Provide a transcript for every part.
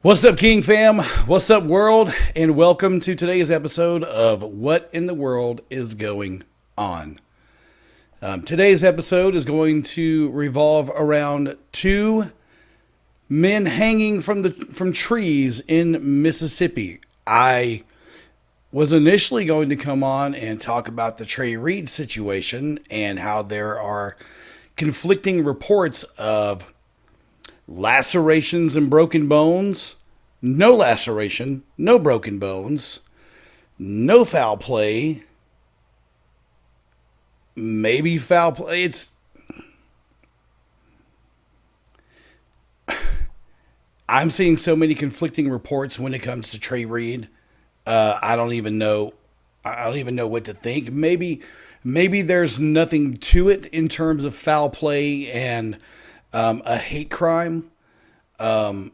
What's up, King fam? What's up, world? And welcome to today's episode of What in the World is Going On. Today's episode is going to revolve around two men hanging from trees in Mississippi. I was initially going to come on and talk about the Trey Reed situation and how there are conflicting reports of lacerations and broken bones, no laceration, no broken bones, no foul play, maybe foul play. I'm seeing so many conflicting reports when it comes to Trey Reed. I don't even know. I don't even know what to think. Maybe there's nothing to it in terms of foul play and a hate crime. But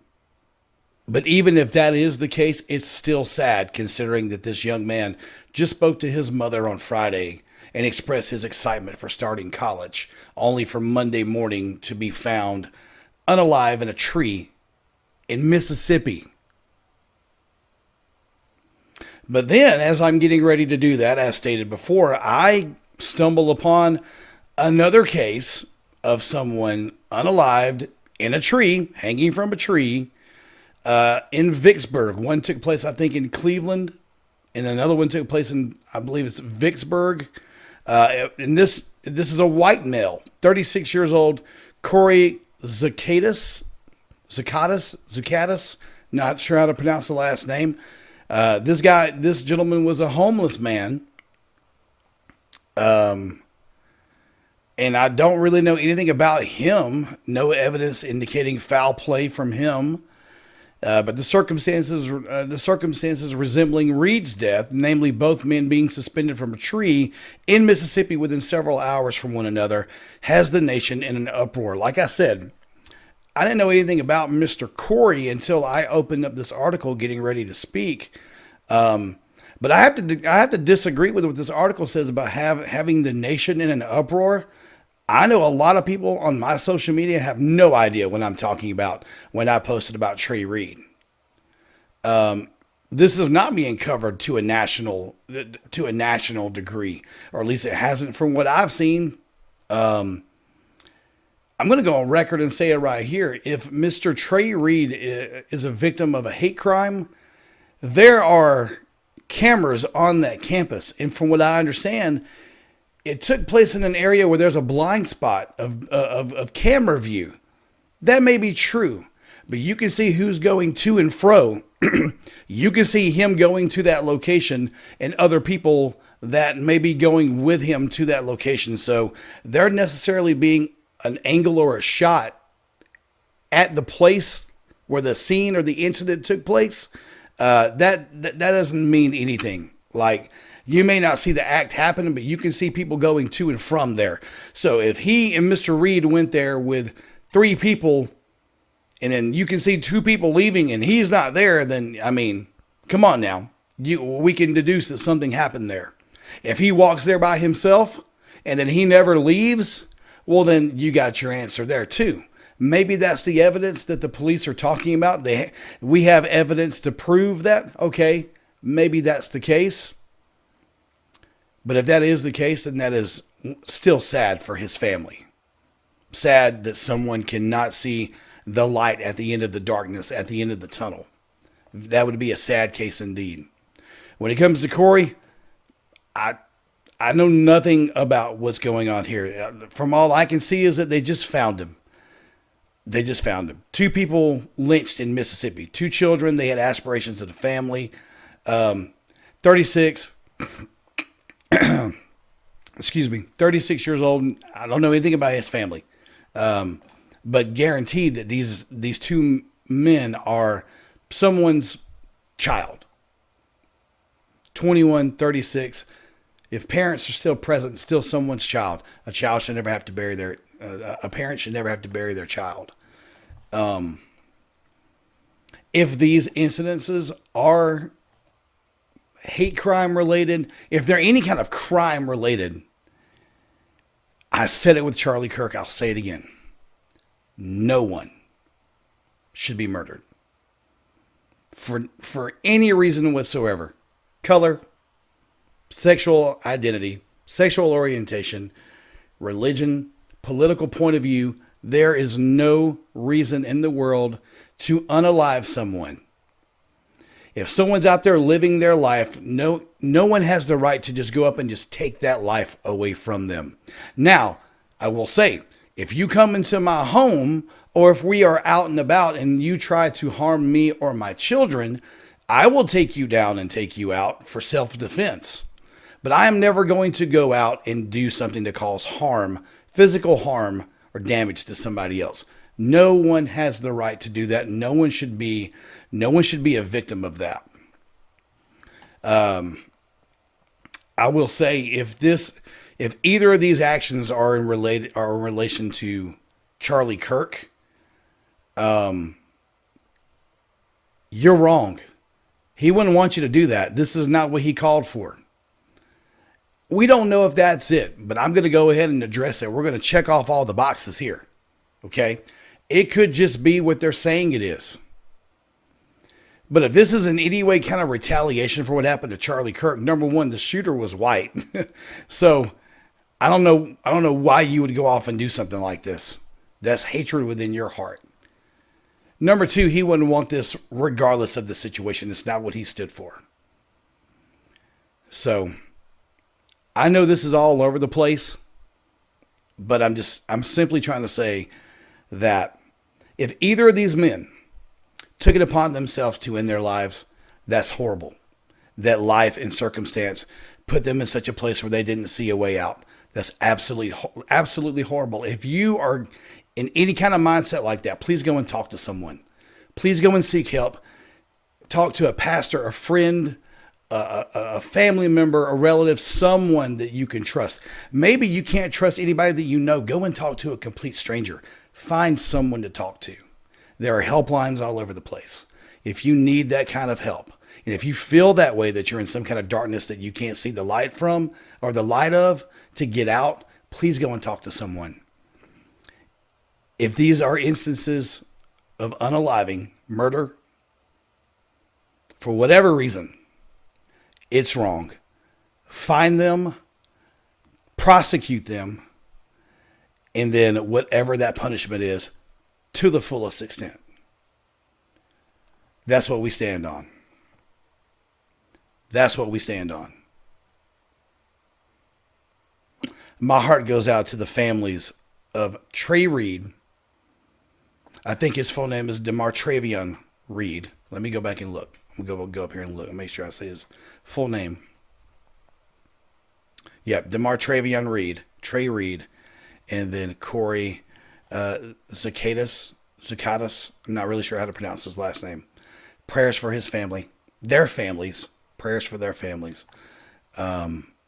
even if that is the case, it's still sad considering that this young man just spoke to his mother on Friday and expressed his excitement for starting college, only for Monday morning to be found unalive in a tree in Mississippi. But then, as I'm getting ready to do that, as stated before, I stumble upon another case of someone unalived in a tree, hanging from a tree, in Vicksburg. One took place, I think, in Cleveland, and another one took place in, I believe it's Vicksburg. And this is a white male, 36 years old, Corey Zukatis, not sure how to pronounce the last name. This gentleman was a homeless man. And I don't really know anything about him. No evidence indicating foul play from him. But the circumstances resembling Reed's death, namely both men being suspended from a tree in Mississippi within several hours from one another, has the nation in an uproar. Like I said, I didn't know anything about Mr. Corey until I opened up this article getting ready to speak. But I have to disagree with what this article says about having the nation in an uproar. I know a lot of people on my social media have no idea what I'm talking about when I posted about Trey Reed. This is not being covered to a national degree, or at least it hasn't from what I've seen. I'm going to go on record and say it right here. If Mr. Trey Reed is a victim of a hate crime, there are cameras on that campus. And from what I understand, it took place in an area where there's a blind spot of camera view. That may be true, but you can see who's going to and fro. You can see him going to that location and other people that may be going with him to that location. So there necessarily being an angle or a shot at the place where the scene or the incident took place, that doesn't mean anything. Like, you may not see the act happening, but you can see people going to and from there. So if he and Mr. Reed went there with three people, and then you can see two people leaving and he's not there, then, I mean, come on now. We can deduce that something happened there. If he walks there by himself and then he never leaves, well, then you got your answer there too. Maybe that's the evidence that the police are talking about. We have evidence to prove that. Okay, maybe that's the case. But if that is the case, then that is still sad for his family. Sad that someone cannot see the light at the end of the darkness, at the end of the tunnel. That would be a sad case indeed. When it comes to Corey, I know nothing about what's going on here. From all I can see is that they just found him. They just found him. Two people lynched in Mississippi. Two children. They had aspirations of the family. 36 36 years old. I don't know anything about his family. But guaranteed that these two men are someone's child. 21, 36. If parents are still present, still someone's child. A child should never have to bury a parent should never have to bury their child. If these incidences are hate crime related, if they're any kind of crime related, I said it with Charlie Kirk, I'll say it again. No one should be murdered. for any reason whatsoever. Color, sexual identity, sexual orientation, religion, political point of view, there is no reason in the world to unalive someone. If someone's out there living their life, no one has the right to just go up and just take that life away from them. Now, I will say, if you come into my home, or if we are out and about and you try to harm me or my children, I will take you down and take you out for self-defense. But I am never going to go out and do something to cause harm, physical harm, or damage to somebody else. No one has the right to do that. No one should be a victim of that. I will say, if either of these actions are in relation to Charlie Kirk, you're wrong. He wouldn't want you to do that. This is not what he called for. We don't know if that's it, but I'm going to go ahead and address it. We're going to check off all the boxes here. Okay? It could just be what they're saying it is. But if this is in any way kind of retaliation for what happened to Charlie Kirk, number one, the shooter was white. So I don't know why you would go off and do something like this. That's hatred within your heart. Number two, he wouldn't want this regardless of the situation. It's not what he stood for. So I know this is all over the place, but I'm simply trying to say that if either of these men took it upon themselves to end their lives, that's horrible. That life and circumstance put them in such a place where they didn't see a way out. That's absolutely horrible. If you are in any kind of mindset like that, please go and talk to someone. Please go and seek help. Talk to a pastor, a friend, a family member, a relative, someone that you can trust. Maybe you can't trust anybody that you know. Go and talk to a complete stranger. Find someone to talk to. There are helplines all over the place. If you need that kind of help, and if you feel that way, that you're in some kind of darkness that you can't see the light from or the light of to get out, please go and talk to someone. If these are instances of unaliving, murder, for whatever reason, it's wrong. Find them, prosecute them, and then whatever that punishment is, to the fullest extent. That's what we stand on. That's what we stand on. My heart goes out to the families of Trey Reed. I think his full name is DeMartravion Reed. Let me go back and look. I'm going to go up here and look and make sure I say his full name. Yep, DeMartravion Reed, Trey Reed, and then Corey Zukatis. I'm not really sure how to pronounce his last name. Prayers for his family, their families. Prayers for their families.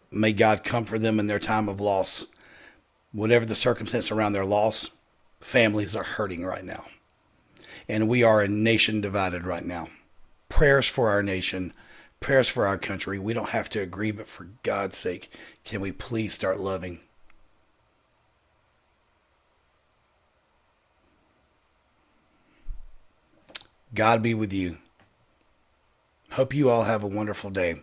May God comfort them in their time of loss. Whatever the circumstance around their loss, families are hurting right now. And we are a nation divided right now. Prayers for our nation. Prayers for our country. We don't have to agree, but for God's sake, can we please start loving? God be with you. Hope you all have a wonderful day.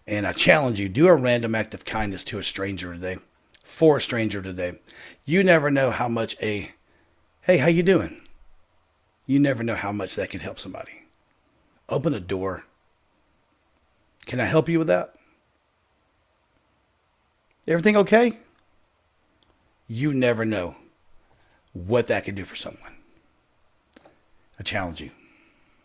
And I challenge you, do a random act of kindness to a stranger today. For a stranger today. You never know how much hey, how you doing? You never know how much that can help somebody. Open a door. Can I help you with that? Everything okay? You never know what that can do for someone. I challenge you.